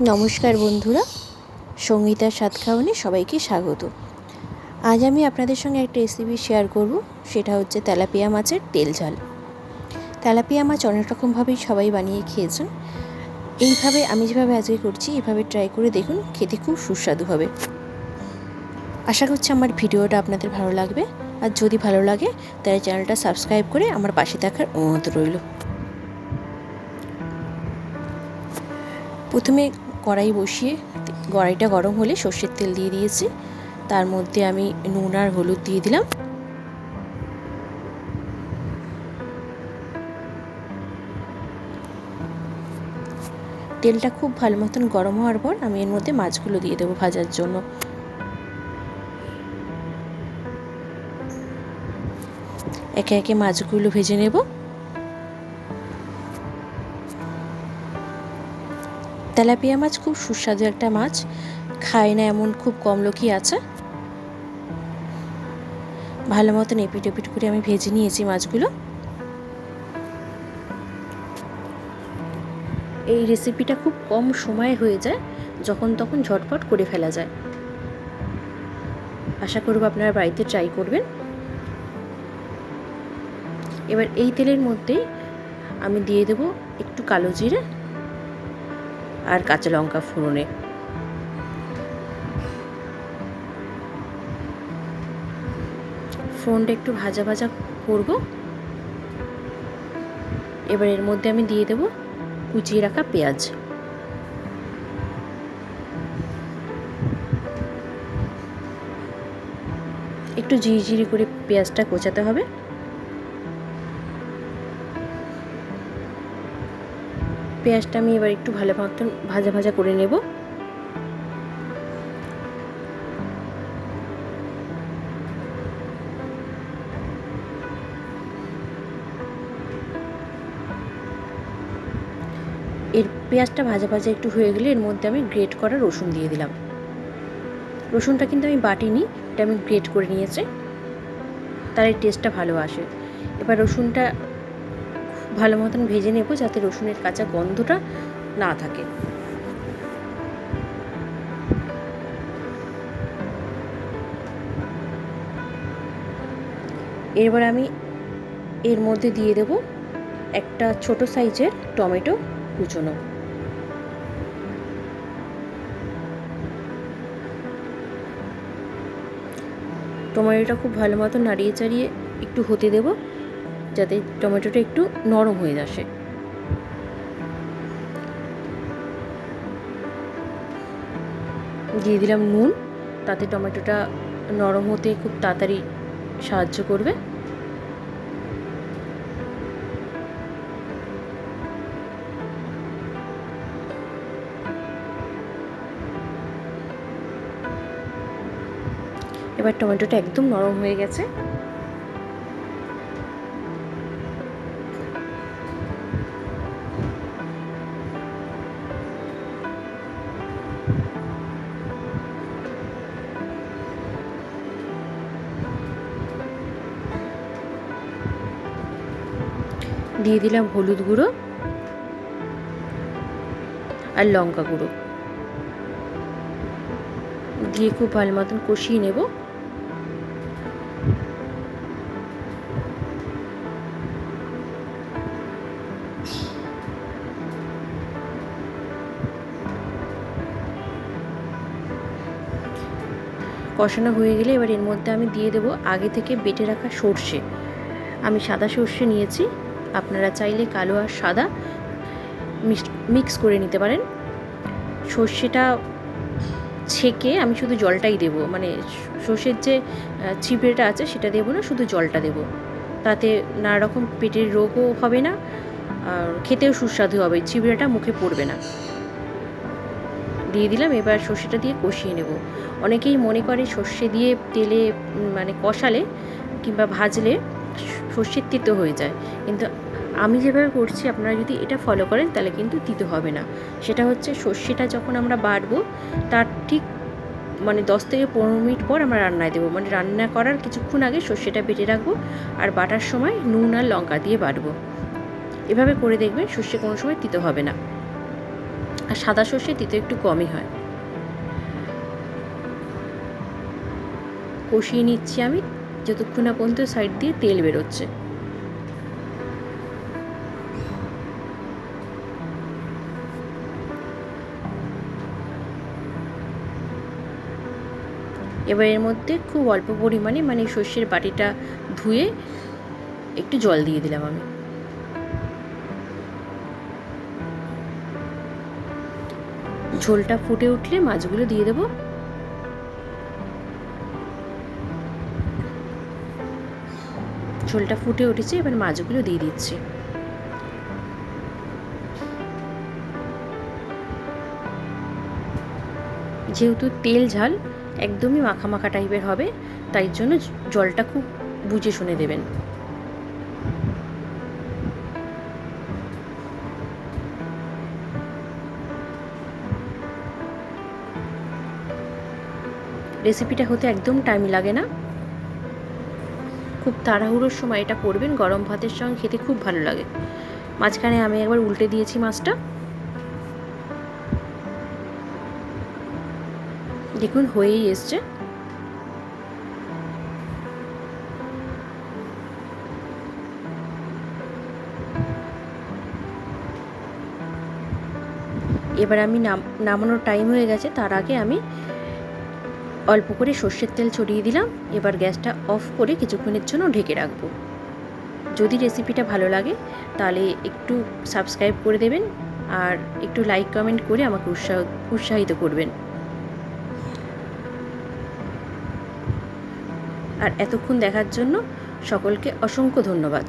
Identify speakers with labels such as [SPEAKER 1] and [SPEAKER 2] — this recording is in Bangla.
[SPEAKER 1] নমস্কার বন্ধুরা, সঙ্গীতার স্বাদ খাওয়ানে সবাইকে স্বাগত। আজ আমি আপনাদের সঙ্গে একটা রেসিপি শেয়ার করব, সেটা হচ্ছে তেলাপিয়া মাছের তেল ঝাল। তেলাপিয়া মাছ অনেক রকমভাবেই সবাই বানিয়ে খেয়েছেন। এইভাবে আমি যেভাবে আজকে করছি এভাবে ট্রাই করে দেখুন, খেতে খুব সুস্বাদু হবে। আশা করছি আমার ভিডিওটা আপনাদের ভালো লাগবে, আর যদি ভালো লাগে তাহলে চ্যানেলটা সাবস্ক্রাইব করে আমার পাশে থাকার অনুরোধ রইল। প্রথমে কড়াই বসিয়ে কড়াইটা গরম হলে সর্ষের তেল দিয়ে দিয়েছি। তার মধ্যে আমি নুন আর হলুদ দিয়ে দিলাম। তেলটা খুব ভালো মতন গরম হওয়ার পর আমি এর মধ্যে মাছগুলো দিয়ে দেবো ভাজার জন্য। একে একে মাছগুলো ভেজে নেব। তেলাপিয়া মাছ খুব সুস্বাদু একটা মাছ, খায় না এমন খুব কম লোকই আছে। ভালো মতন এপিট ওপিট করে আমি ভেজে নিয়েছি মাছগুলো। এই রেসিপিটা খুব কম সময়ে হয়ে যায়, যখন তখন ঝটপট করে ফেলা যায়। আশা করব আপনারা বাড়িতে ট্রাই করবেন। এবার এই তেলের মধ্যেই আমি দিয়ে দেব একটু কালো জিরে আর কাঁচা লঙ্কা ফোড়নে। ফোড়নটা একটু ভাজা ভাজা করব। এবার এর মধ্যে আমি দিয়ে দেব কুচিয়ে রাখা পেঁয়াজ। একটু ঝিরিঝিরি করে পেঁয়াজটা কোচাতে হবে। পেঁয়াজটা আমি এবার একটু ভালো মতন ভাজা ভাজা করে নেব। এর পেঁয়াজটা ভাজা ভাজা একটু হয়ে গেলে এর মধ্যে আমি গ্রেট করা রসুন দিয়ে দিলাম। রসুনটা কিন্তু আমি বাটিনি, এটা আমি গ্রেট করে নিয়েছি, তার এই টেস্টটা ভালো আসে। এবার রসুনটা ভালো মতন ভেজে নেব, যাতে রসুনের কাঁচা গন্ধটা না থাকে। এবার আমি এর মধ্যে দিয়ে দেব একটা ছোট সাইজের টমেটো কুচোনো। টমেটোটা খুব ভালো মতো নাড়িয়ে চাড়িয়ে একটু হতে দেব, যাতে টমেটোটা একটু নরম হয়ে আসে। দিয়ে দিলাম নুন, তাতে টমেটোটা নরম হতে খুব তাড়াতাড়ি সাহায্য করবে। এবার টমেটোটা একদম নরম হয়ে গেছে। দিয়ে দিলাম হলুদ গুঁড়ো আর লঙ্কা গুঁড়ো, দিয়ে খুব ভালো মতন কষিয়ে নেব। কষানো হয়ে গেলে এবার এর মধ্যে আমি দিয়ে দেব আগে থেকে বেটে রাখা সর্ষে। আমি সাদা সর্ষে নিয়েছি, আপনারা চাইলে কালো আর সাদা মিক্স করে নিতে পারেন। সর্ষেটা ছেঁকে আমি শুধু জলটাই দেব, মানে সর্ষের যে ছিবড়েটা আছে সেটা দেবো না, শুধু জলটা দেব। তাতে নানা রকম পেটের রোগও হবে না, আর খেতেও সুস্বাদু হবে, ছিবড়েটা মুখে পড়বে না। দিয়ে দিলাম। এবার সর্ষেটা দিয়ে কষিয়ে নেব। অনেকেই মনে করে সর্ষে দিয়ে তেলে মানে কষালে কিংবা ভাজলে সর্ষের তিতো হয়ে যায়, কিন্তু আমি যেভাবে করছি আপনারা যদি এটা ফলো করেন তাহলে কিন্তু তিতো হবে না। সেটা হচ্ছে সর্ষেটা যখন আমরা বাটবো তার ঠিক মানে 10 থেকে 15 মিনিট পর আমরা রান্নায় দেবো, মানে রান্না করার কিছুক্ষণ আগে সর্ষেটা বেটে রাখবো, আর বাটার সময় নুন আর লঙ্কা দিয়ে বাটবো। এভাবে করে দেখবেন সর্ষে কোনো সময় তিতো হবে না। আর সাদা সর্ষে তিতো একটু কমই হয়। কষিয়ে নিচ্ছি আমি যতক্ষণ না পর্যন্ত সাইড দিয়ে তেল বেরোচ্ছে। এবার এর মধ্যে খুব অল্প পরিমাণে মানে সর্ষের বাটিটা ধুয়ে একটু জল দিয়ে দিলাম আমি। ঝোলটা ফুটে উঠলে মাছগুলো দিয়ে দেবো। ঝোলটা ফুটে উঠেছে, এবার মাছগুলো দিয়ে দিচ্ছি। যেহেতু তেল ঝাল একদমই মাখা মাখা টাইপের হবে, তাই জন্য জলটা খুব বুঝে শুনে দেবেন। রেসিপিটা হতে একদম টাইম লাগে না, খুব তাড়াহুড়োর সময় এটা করবেন, গরম ভাতের সঙ্গে খেতে খুব ভালো লাগে। মাঝখানে আমি একবার উল্টে দিয়েছি মাছটা, দেখুন হয়েই এসছে। এবার আমি নামানোর টাইম হয়ে গেছে, তার আগে আমি অল্প করে সর্ষের তেল ছড়িয়ে দিলাম। এবার গ্যাসটা অফ করে কিছুক্ষণের জন্য ঢেকে রাখবো। যদি রেসিপিটা ভালো লাগে তাহলে একটু সাবস্ক্রাইব করে দেবেন আর একটু লাইক কমেন্ট করে আমাকে উৎসাহিত করবেন। আর এতক্ষণ দেখার জন্য সকলকে অসংখ্য ধন্যবাদ।